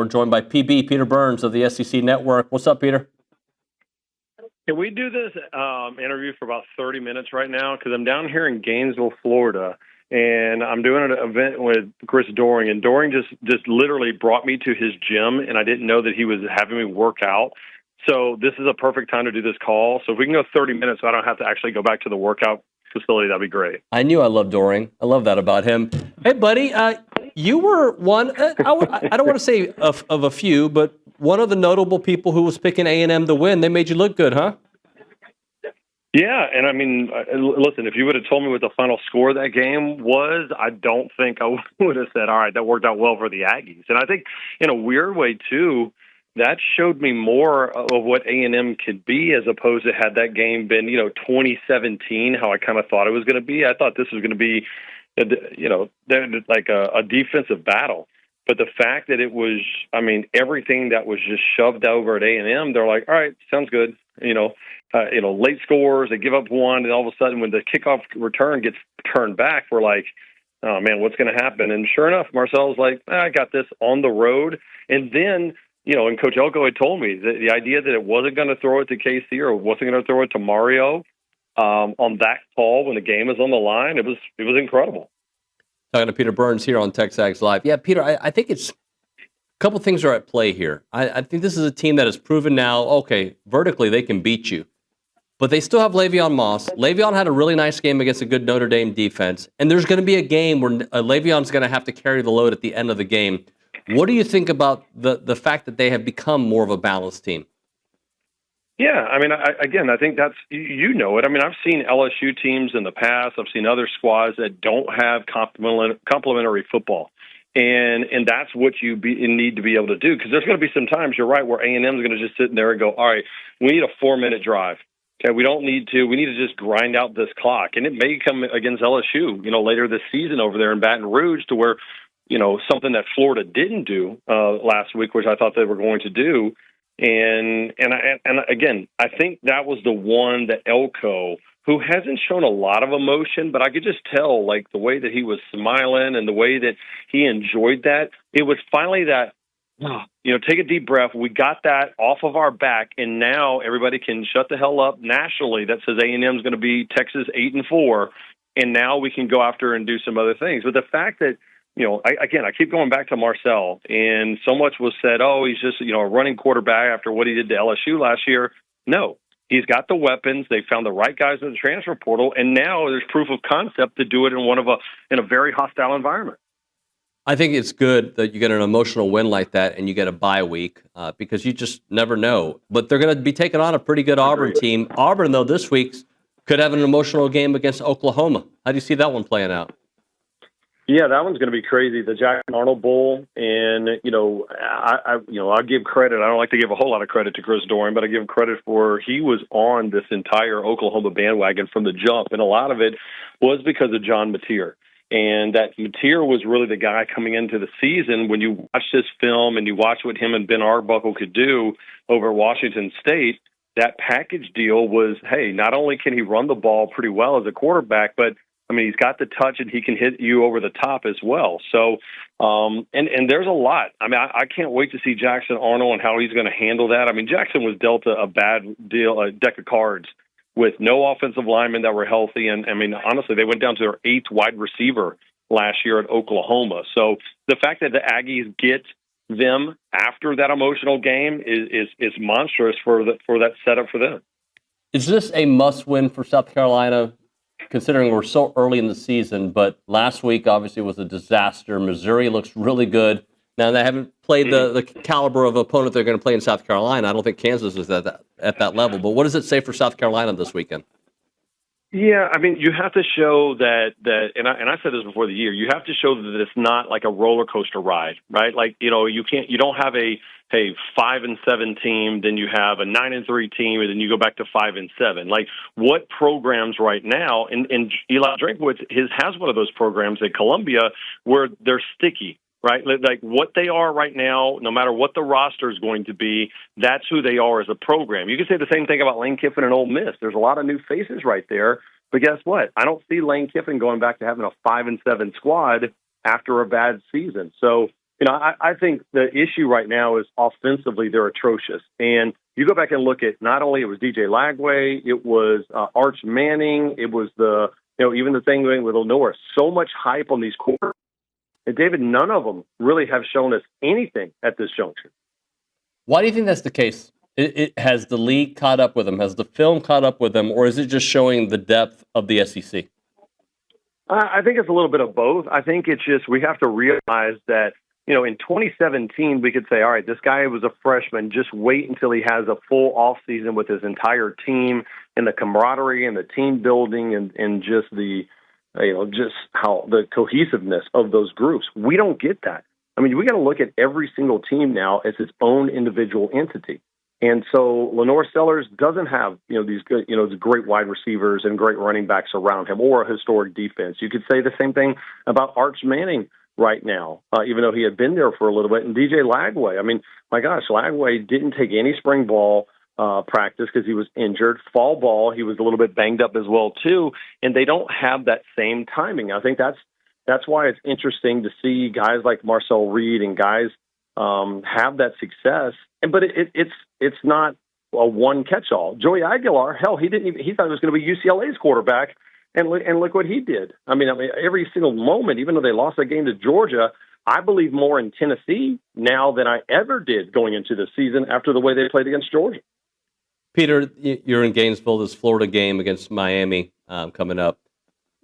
We're joined by PB, Peter Burns of the SEC Network. What's up, Peter? Can we do this interview for about 30 minutes right now? Because I'm down here in Gainesville, Florida, and I'm doing an event with Chris Doering, and Doering just literally brought me to his gym, and I didn't know that he was having me work out. So this is a perfect time to do this call. So if we can go 30 minutes so I don't have to actually go back to the workout facility, that'd be great. I knew I loved Doering. I love that about him. Hey, buddy, you were one, I don't want to say of a few, but one of the notable people who was picking A&M to win. They made you look good, huh? Yeah, and I mean, listen, if you would have told me what the final score of that game was, I don't think I would have said, all right, that worked out well for the Aggies. And I think in a weird way, too, that showed me more of what A&M could be as opposed to had that game been, 2017, how I kind of thought it was going to be. I thought this was going to be, like a defensive battle. But the fact that it was, everything that was just shoved over at A&M, they're like, all right, sounds good. Late scores, they give up one, and all of a sudden when the kickoff return gets turned back, we're like, oh, man, what's going to happen? And sure enough, Marcel's like, I got this on the road. And then, and Coach Elko had told me that the idea that it wasn't going to throw it to KC or wasn't going to throw it to Mario on that call when the game is on the line, it was incredible. Talking to Peter Burns here on TexAgs Live. Yeah, Peter, I think it's a couple things are at play here. I think this is a team that has proven now, okay, vertically they can beat you. But they still have Le'Veon Moss. Le'Veon had a really nice game against a good Notre Dame defense. And there's going to be a game where Le'Veon's going to have to carry the load at the end of the game. What do you think about the fact that they have become more of a balanced team? Yeah, I think that's, it. I've seen LSU teams in the past. I've seen other squads that don't have complementary football. And that's what you need to be able to do, because there's going to be some times, you're right, where A&M is going to just sit in there and go, all right, we need a 4-minute drive. Okay, we need to just grind out this clock. And it may come against LSU, later this season over there in Baton Rouge, to where, something that Florida didn't do last week, which I thought they were going to do. And again, I think that was the one that Elko, who hasn't shown a lot of emotion, but I could just tell, like, the way that he was smiling and the way that he enjoyed that. It was finally that, take a deep breath. We got that off of our back, and now everybody can shut the hell up nationally. That says A&M is going to be Texas 8-4, and now we can go after and do some other things. But the fact that, I keep going back to Marcel, and so much was said, oh, he's just, a running quarterback after what he did to LSU last year. No, he's got the weapons. They found the right guys in the transfer portal, and now there's proof of concept to do it in a very hostile environment. I think it's good that you get an emotional win like that and you get a bye week because you just never know. But they're going to be taking on a pretty good Auburn team. Auburn, though, this week could have an emotional game against Oklahoma. How do you see that one playing out? Yeah, that one's going to be crazy. The Jackson Arnold Bowl, and I'll give credit. I don't like to give a whole lot of credit to Chris Doering, but I give him credit for he was on this entire Oklahoma bandwagon from the jump, and a lot of it was because of John Mateer. And that Mateer was really the guy coming into the season. When you watch this film and you watch what him and Ben Arbuckle could do over Washington State, that package deal was, hey, not only can he run the ball pretty well as a quarterback, but he's got the touch and he can hit you over the top as well. So, and there's a lot. I can't wait to see Jackson Arnold and how he's going to handle that. Jackson was dealt a bad deal, a deck of cards with no offensive linemen that were healthy. And honestly, they went down to their 8th wide receiver last year at Oklahoma. So the fact that the Aggies get them after that emotional game is monstrous for that setup for them. Is this a must-win for South Carolina, considering we're so early in the season? But last week, obviously, was a disaster. Missouri looks really good. Now, they haven't played the caliber of opponent they're going to play in South Carolina. I don't think Kansas is at that level. But what does it say for South Carolina this weekend? Yeah, you have to show that, and I said this before the year, you have to show that it's not like a roller coaster ride, right? Like, you don't have a 5-7 team, then you have a 9-3 team, and then you go back to 5-7. Like, what programs right now, and Eli Drinkwitz has one of those programs at Columbia where they're sticky, right? Like what they are right now, no matter what the roster is going to be, that's who they are as a program. You can say the same thing about Lane Kiffin and Ole Miss. There's a lot of new faces right there, but guess what? I don't see Lane Kiffin going back to having a 5-7 squad after a bad season. So I think the issue right now is offensively they're atrocious. And you go back and look at not only it was DJ Lagway, it was Arch Manning, it was even the thing with Lenore. So much hype on these quarterbacks. And David, none of them really have shown us anything at this juncture. Why do you think that's the case? Has the league caught up with them? Has the film caught up with them? Or is it just showing the depth of the SEC? I think it's a little bit of both. I think it's just we have to realize that, in 2017, we could say, all right, this guy was a freshman. Just wait until he has a full offseason with his entire team and the camaraderie and the team building and just just how the cohesiveness of those groups. We don't get that. I mean, we got to look at every single team now as its own individual entity. And so Lenore Sellers doesn't have, these good, the great wide receivers and great running backs around him or a historic defense. You could say the same thing about Arch Manning right now, even though he had been there for a little bit. And DJ Lagway, I mean, my gosh, Lagway didn't take any spring ball practice because he was injured. Fall ball, he was a little bit banged up as well, too. And they don't have that same timing. I think that's why it's interesting to see guys like Marcel Reed and guys have that success. But it's not a one catch-all. Joey Aguilar, hell, he thought he was going to be UCLA's quarterback, and look what he did. I mean, every single moment, even though they lost that game to Georgia, I believe more in Tennessee now than I ever did going into the season after the way they played against Georgia. Peter, you're in Gainesville. This Florida game against Miami coming up.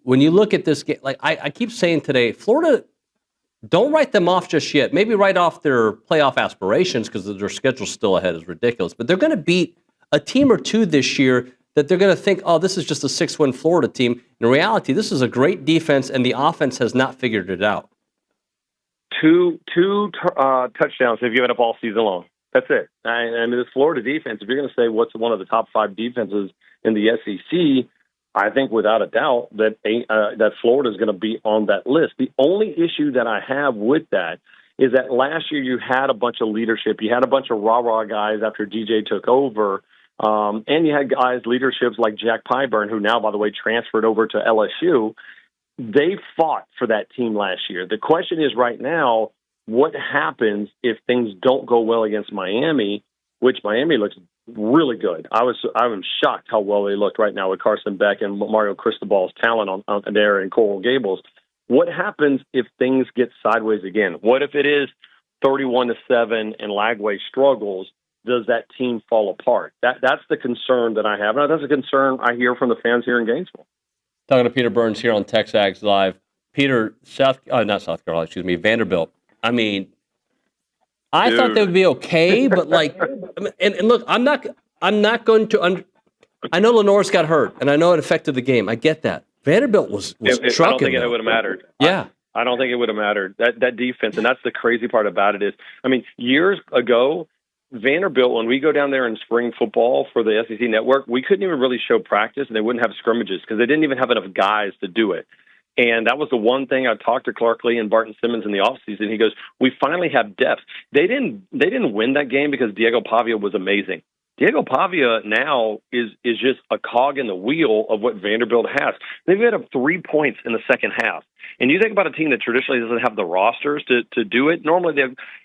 When you look at this game, like I keep saying today, Florida, don't write them off just yet. Maybe write off their playoff aspirations because their schedule's still ahead is ridiculous. But they're going to beat a team or two this year that they're going to think, oh, this is just a 6-win Florida team. In reality, this is a great defense, and the offense has not figured it out. Two touchdowns they've given up all season long. That's it. I mean, this Florida defense, if you're going to say what's one of the top 5 defenses in the SEC, I think without a doubt that Florida is going to be on that list. The only issue that I have with that is that last year you had a bunch of leadership. You had a bunch of rah-rah guys after DJ took over, and you had guys, leaderships like Jack Pyburn, who now, by the way, transferred over to LSU. They fought for that team last year. The question is right now, what happens if things don't go well against Miami, which Miami looks really good. I was shocked how well they looked right now with Carson Beck and Mario Cristobal's talent on there in Coral Gables. What happens if things get sideways again? What if it is 31-7 and Lagway struggles? Does that team fall apart? That's the concern that I have. And that's a concern I hear from the fans here in Gainesville. Talking to Peter Burns here on TexAgs Live. Peter, Vanderbilt. I mean, I thought they would be okay, but and look, I'm not going to. I know Lenore's got hurt, and I know it affected the game. I get that. Vanderbilt was trucking. I don't think it would have mattered. Yeah, I don't think it would have mattered. That defense, and that's the crazy part about it is, I mean, years ago, Vanderbilt, when we go down there in spring football for the SEC Network, we couldn't even really show practice, and they wouldn't have scrimmages because they didn't even have enough guys to do it. And that was the one thing I talked to Clark Lee and Barton Simmons in the offseason. He goes, we finally have depth. They didn't win that game because Diego Pavia was amazing. Diego Pavia now is just a cog in the wheel of what Vanderbilt has. They've got up 3 points in the second half. And you think about a team that traditionally doesn't have the rosters to do it. Normally,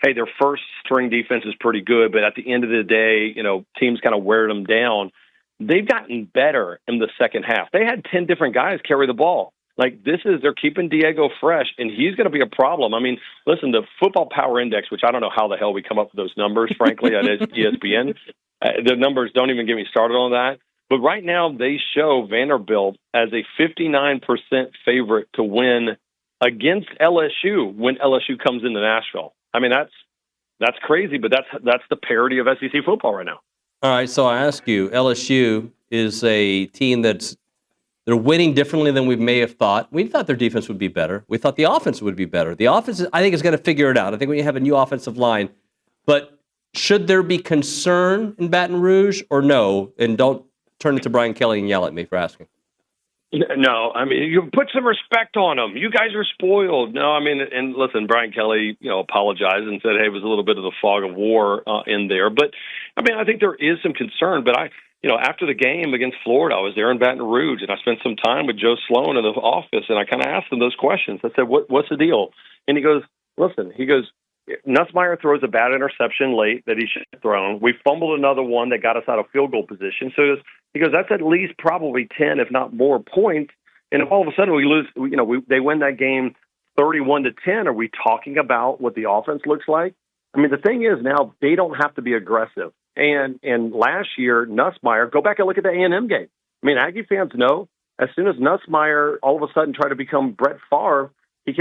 their first string defense is pretty good, but at the end of the day, teams kind of wear them down. They've gotten better in the second half. They had 10 different guys carry the ball. They're keeping Diego fresh, and he's going to be a problem. I mean, listen, the Football Power Index, which I don't know how the hell we come up with those numbers, frankly, at ESPN, the numbers don't even get me started on that. But right now, they show Vanderbilt as a 59% favorite to win against LSU when LSU comes into Nashville. I mean, that's crazy, but that's the parity of SEC football right now. All right, so I ask you, LSU is a team they're winning differently than we may have thought. We thought their defense would be better. We thought the offense would be better. The offense, I think, is going to figure it out. I think when you have a new offensive line. But should there be concern in Baton Rouge or no? And don't turn it to Brian Kelly and yell at me for asking. No, I mean, you put some respect on them. You guys are spoiled. No, I mean, and listen, Brian Kelly, apologized and said, hey, it was a little bit of the fog of war in there. But, I mean, I think there is some concern. But after the game against Florida, I was there in Baton Rouge, and I spent some time with Joe Sloan in the office, and I kind of asked him those questions. I said, what's the deal? And he goes, Nussmeier throws a bad interception late that he should have thrown. We fumbled another one that got us out of field goal position. So he goes, that's at least probably 10, if not more points. And if all of a sudden we lose, they win that game 31-10, are we talking about what the offense looks like? I mean, the thing is now they don't have to be aggressive. And last year, Nussmeier, go back and look at the A&M game. I mean, Aggie fans know as soon as Nussmeier all of a sudden tried to become Brett Favre, he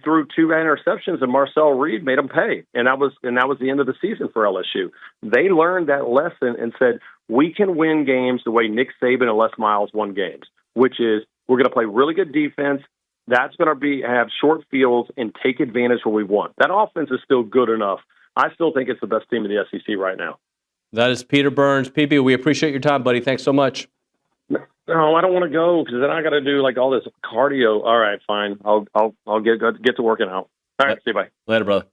threw 2 interceptions and Marcel Reed made him pay. And that was the end of the season for LSU. They learned that lesson and said, we can win games the way Nick Saban and Les Miles won games, which is we're going to play really good defense. That's going to have short fields and take advantage where we want. That offense is still good enough. I still think it's the best team in the SEC right now. That is Peter Burns. PB, we appreciate your time, buddy. Thanks so much. No, I don't want to go because then I got to do like all this cardio. All right, fine. I'll get to working out. All right, see you. Bye. Later, brother.